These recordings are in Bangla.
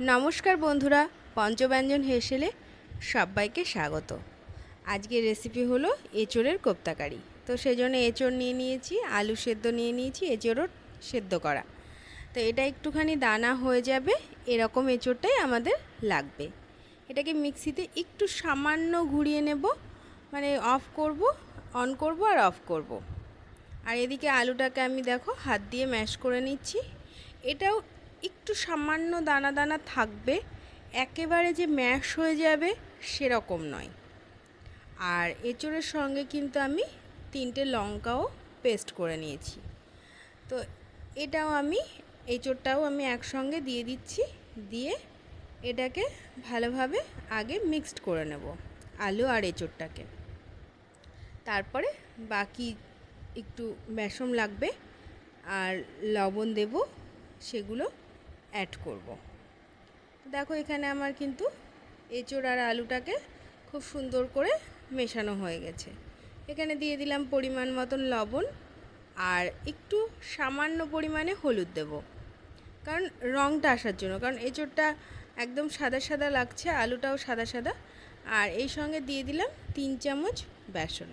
নমস্কার বন্ধুরা, পঞ্চব্যঞ্জন হেসেলে সবাইকে স্বাগত। আজকের রেসিপি হলো এঁচোড়ের কোপ্তাকারি। তো সেজন্য এঁচোড় নিয়ে নিয়েছি, আলু সেদ্ধ নিয়ে নিয়েছি, এঁচোড়ও সেদ্ধ করা। তো এটা একটুখানি দানা হয়ে যাবে, এরকম এঁচোড়টাই আমাদের লাগবে। এটাকে মিক্সিতে একটু সামান্য ঘুরিয়ে নেব, মানে অন করব আর অফ করব। আর এদিকে আলুটাকে আমি দেখো হাত দিয়ে ম্যাশ করে নিচ্ছি। এটাও একটু সামান্য দানা দানা থাকবে, একেবারে যে ম্যাশ হয়ে যাবে সেরকম নয়। আর এঁচোড়ের সঙ্গে কিন্তু আমি 3টে লঙ্কাও পেস্ট করে নিয়েছি। তো এঁচোড়টাও আমি একসঙ্গে দিয়ে দিচ্ছি, দিয়ে এটাকে ভালোভাবে আগে মিক্সড করে নেব আলু আর এঁচোড়টাকে। তারপরে বাকি একটু বেসন লাগবে আর লবণ দেব, সেগুলো অ্যাড করব। দেখো এখানে আমার কিন্তু এঁচোড় আর আলুটাকে খুব সুন্দর করে মেশানো হয়ে গেছে। এখানে দিয়ে দিলাম পরিমাণ মতন লবণ আর একটু সামান্য পরিমাণে হলুদ দেব, কারণ রঙটা আসার জন্য, কারণ এঁচোড়টা একদম সাদা সাদা লাগছে, আলুটাও সাদা সাদা। আর এই সঙ্গে দিয়ে দিলাম 3 চামচ বেসন।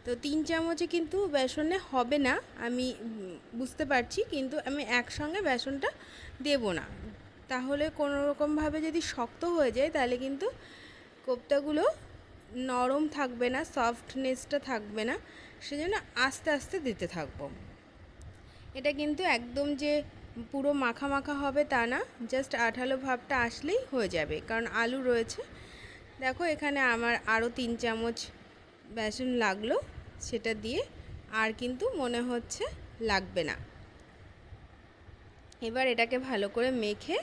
তো 3 চামচে কিন্তু বেসনে হবে না, আমি বুঝতে পারছি, কিন্তু আমি একসঙ্গে বেসনটা দেব না, তাহলে কোনো রকমভাবে যদি শক্ত হয়ে যায় তাহলে কিন্তু কোপ্তাগুলো নরম থাকবে না, সফটনেসটা থাকবে না। সেজন্য আস্তে আস্তে দিতে থাকবো। এটা কিন্তু একদম যে পুরো মাখা মাখা হবে তা না, জাস্ট আঠালো ভাবটা আসলেই হয়ে যাবে, কারণ আলু রয়েছে। দেখো এখানে আমার আরও 3 চামচ বেসন লাগলো, সেটা দিয়ে আর কিন্তু মনে হচ্ছে লাগবে না। এবার এটাকে ভালো করে মেখে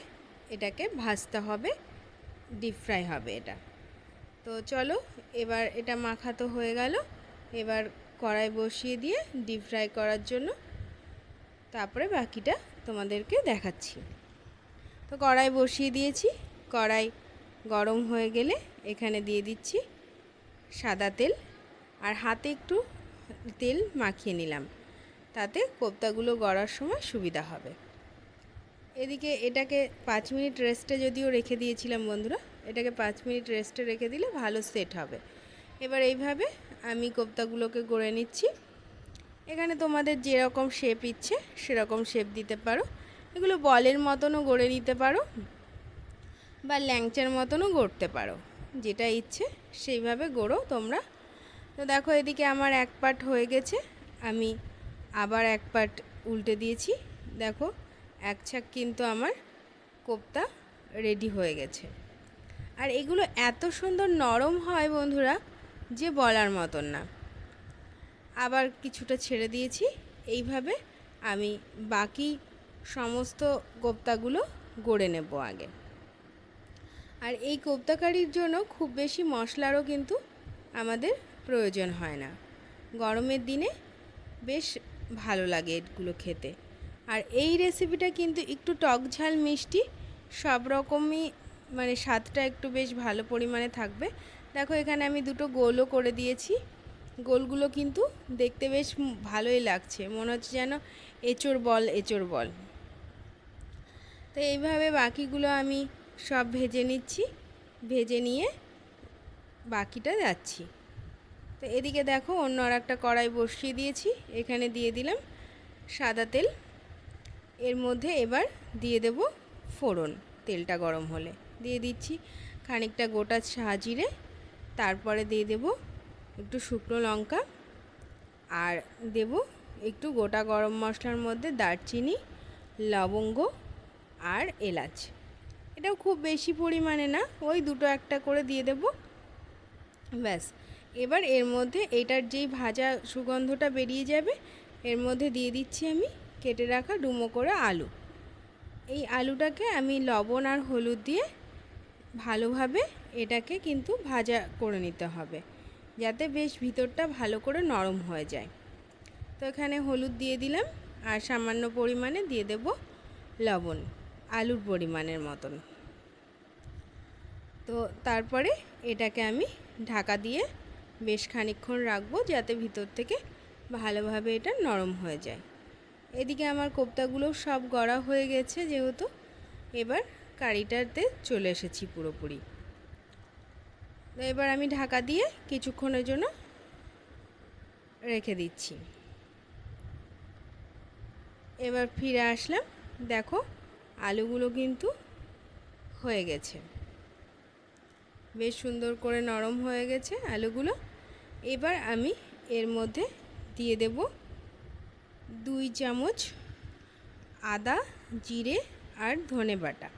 এটাকে ভাজতে হবে, ডিপ ফ্রাই হবে এটা। তো চলো, এবার এটা মাখা তো হয়ে গেল, এবার কড়াই বসিয়ে দিয়ে ডিপ ফ্রাই করার জন্য তারপরে বাকিটা তোমাদেরকে দেখাচ্ছি। তো কড়াই বসিয়ে দিয়েছি, কড়াই গরম হয়ে গেলে এখানে দিয়ে দিচ্ছি সাদা তেল, আর হাতে একটু তেল মাখিয়ে নিলাম, তাতে কোপ্তাগুলো গড়ার সময় সুবিধা হবে। এদিকে এটাকে 5 মিনিট রেস্টে যদিও রেখে দিয়েছিলাম বন্ধুরা, এটাকে 5 মিনিট রেস্টে রেখে দিলে ভালো সেট হবে। এবার এইভাবে আমি কোপ্তাগুলোকে গড়ে নিচ্ছি। এখানে তোমাদের যেরকম শেপ ইচ্ছে সেরকম শেপ দিতে পারো, এগুলো বলের মতনও গড়ে নিতে পারো বা ল্যাংচার মতনও গড়তে পারো, যেটা ইচ্ছে সেইভাবে গড়ো তোমরা। তো দেখো এদিকে আমার এক পার্ট হয়ে গেছে, আমি আবার এক পার্ট উল্টে দিয়েছি। দেখো এক ছাক কিন্তু আমার কোপ্তা রেডি হয়ে গেছে। আর এগুলো এত সুন্দর নরম হয় বন্ধুরা যে বলার মতন না। আবার কিছুটা ছেড়ে দিয়েছি। এইভাবে আমি বাকি সমস্ত কোপ্তাগুলো গড়ে নেব আগে। আর এই কোপ্তাকারির জন্য খুব বেশি মশলারও কিন্তু আমাদের প্রয়োজন হয় না, গরমের দিনে বেশ ভালো লাগে এগুলো খেতে। আর এই রেসিপিটা কিন্তু একটু টক ঝাল মিষ্টি সব রকমই, মানে স্বাদটা একটু বেশ ভালো পরিমাণে থাকবে। দেখো এখানে আমি দুটো গোলও করে দিয়েছি, গোলগুলো কিন্তু দেখতে বেশ ভালোই লাগছে, মনে হচ্ছে যেন এঁচোড় বল এঁচোড় বল। তো এইভাবে বাকিগুলো আমি সব ভেজে নিচ্ছি, ভেজে নিয়ে বাকিটা যাচ্ছি। তো এদিকে দেখো অন্য আর একটা কড়াই বসিয়ে দিয়েছি, এখানে দিয়ে দিলাম সাদা তেল। এর মধ্যে এবার দিয়ে দেব ফোড়ন। তেলটা গরম হলে দিয়ে দিচ্ছি খানিকটা গোটা সাজিরে, তারপরে দিয়ে দেব একটু শুকনো লঙ্কা, আর দেব একটু গোটা গরম মশলার মধ্যে দারচিনি, লবঙ্গ আর এলাচ। এটাও খুব বেশি পরিমাণে না, ওই দুটো একটা করে দিয়ে দেব, ব্যাস। এবার এর মধ্যে এটার যেই ভাজা সুগন্ধটা বেরিয়ে যাবে, এর মধ্যে দিয়ে দিচ্ছি আমি কেটে রাখা ডুমো করে আলু। এই আলুটাকে আমি লবণ আর হলুদ দিয়ে ভালোভাবে এটাকে কিন্তু ভাজা করে নিতে হবে, যাতে বেশ ভিতরটা ভালো করে নরম হয়ে যায়। তো এখানে হলুদ দিয়ে দিলাম আর সামান্য পরিমাণে দিয়ে দেব লবণ, আলুর পরিমাণের মতন। তো তারপরে এটাকে আমি ঢাকা দিয়ে বেশ খানিকক্ষণ রাখবো, যাতে ভিতর থেকে ভালোভাবে এটা নরম হয়ে যায়। এদিকে আমার কোপ্তাগুলো সব গড়া হয়ে গেছে যেহেতু, এবার কারিটাতে চলে এসেছি পুরোপুরি। তো এবার আমি ঢাকা দিয়ে কিছুক্ষণের জন্য রেখে দিচ্ছি। এবার ফিরে আসলাম, দেখো আলুগুলো কিন্তু হয়ে গেছে, বেশ সুন্দর করে নরম হয়ে গেছে আলুগুলো। এবার আমি এর মধ্যে দিয়ে দেব 2 চামচ আদা, জিরে আর ধনে বাটা।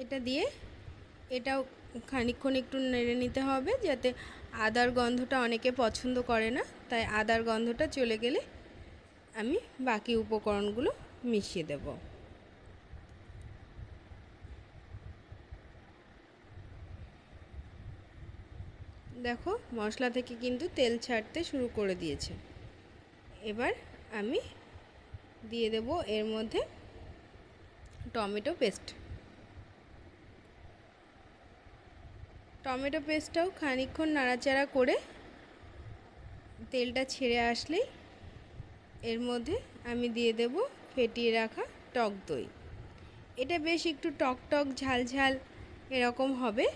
এটা দিয়ে এটাও খানিকক্ষণ একটু নেড়ে নিতে হবে, যাতে আদার গন্ধটা অনেকে পছন্দ করে না, তাই আদার গন্ধটা চলে গেলে আমি বাকি উপকরণগুলো মিশিয়ে দেব। দেখো মশলা থেকে কিন্তু তেল ছাড়তে শুরু করে দিয়েছে। এবার আমি দিয়ে দেব এর মধ্যে টমেটো পেস্ট। টমেটো পেস্টটাও খানিকক্ষণ নাড়াচাড়া করে তেলটা ছেড়ে আসলেই এর মধ্যে আমি দিয়ে দেব ফেটিয়ে রাখা টক দই। এটা বেশ একটু টক টক ঝাল ঝাল এরকম হবে।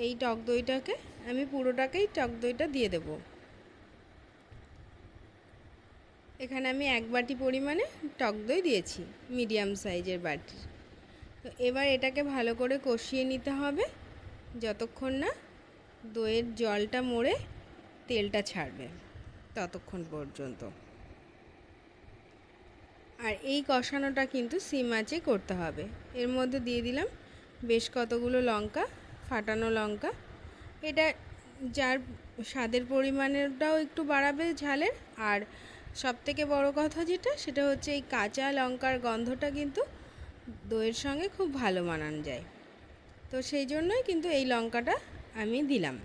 এই টক দইটাকে আমি পুরোটাকেই টক দইটা দিয়ে দেব। এখানে আমি 1 বাটি পরিমাণে টক দই দিয়েছি, মিডিয়াম সাইজের বাটি। তো এবার এটাকে ভালো করে কষিয়ে নিতে হবে যতক্ষণ না দইয়ের জলটা মরে তেলটা ছাড়বে, ততক্ষণ পর্যন্ত। আর এই কষানোটা কিন্তু সিম আঁচে করতে হবে। এর মধ্যে দিয়ে দিলাম বেশ কতগুলো লঙ্কা, ফাটানো লঙ্কা। এটা যার স্বাদের পরিমাণটাও একটু বাড়াবে ঝালের। আর সবথেকে বড় কথা যেটা, সেটা হচ্ছে এই কাঁচা লঙ্কার গন্ধটা কিন্তু দইয়ের সঙ্গে খুব ভালো মানান যায়। তো সেই জন্যই কিন্তু এই লঙ্কাটা আমি দিলাম।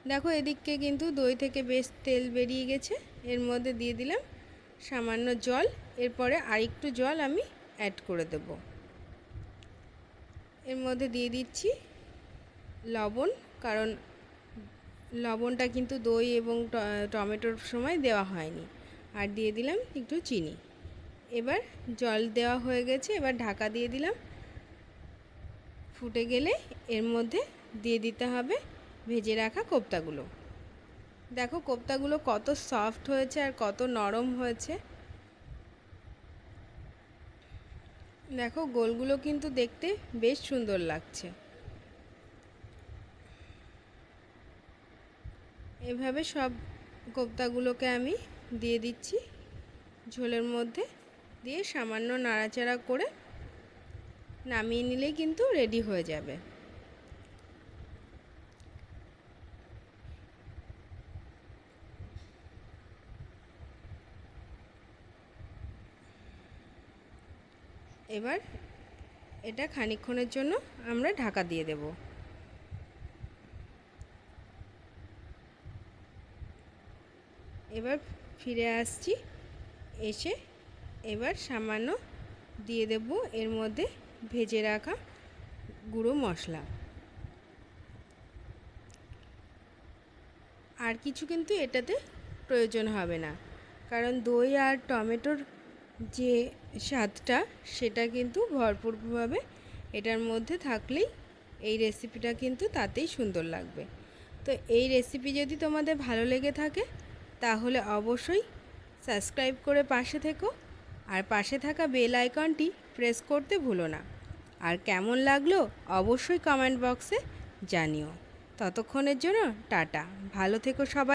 দেখো এদিকে কিন্তু দই থেকে বেশ তেল বেরিয়ে গেছে। এর মধ্যে দিয়ে দিলাম সামান্য জল। এরপরে আরেকটু জল আমি অ্যাড করে দেব। এর মধ্যে দিয়ে দিচ্ছি লবণ, কারণ লবণটা কিন্তু দই এবং টমেটোর সময় দেওয়া হয়নি। আর দিয়ে দিলাম একটু চিনি। এবার জল দেওয়া হয়ে গেছে, এবার ঢাকা দিয়ে দিলাম। ফুটে গেলে এর মধ্যে দিয়ে দিতে হবে ভেজে রাখা কোপ্তাগুলো। দেখো কোপ্তাগুলো কত সফট হয়েছে আর কত নরম হয়েছে। দেখো গোলগুলো কিন্তু দেখতে বেশ সুন্দর লাগছে। এভাবে সব কোপ্তাগুলোকে আমি দিয়ে দিচ্ছি ঝোলের মধ্যে, দিয়ে সামান্য নাড়াচাড়া করে নামিয়ে নিলেই কিন্তু রেডি হয়ে যাবে। এবার এটা খানিকক্ষণের জন্য আমরা ঢাকা দিয়ে দেব। এবার ফিরে আসছি, এসে এবার সামান্য দিয়ে দেব এর মধ্যে ভেজে রাখা গুঁড়ো মশলা। আর কিছু কিন্তু এটাতে প্রয়োজন হবে না, কারণ দই আর টমেটোর যে স্বাদটা সেটা কিন্তু ভরপুরভাবে এটার মধ্যে থাকলেই এই রেসিপিটা কিন্তু তাতেই সুন্দর লাগবে। তো এই রেসিপি যদি তোমাদের ভালো লেগে থাকে তাহলে অবশ্যই সাবস্ক্রাইব করে পাশে থেকো, আর পাশে থাকা বেল আইকনটি প্রেস করতে ভুলো না। আর কেমন লাগলো অবশ্যই কমেন্ট বক্সে জানিও। ততক্ষণের জন্য টাটা, ভালো থেকো সবাই।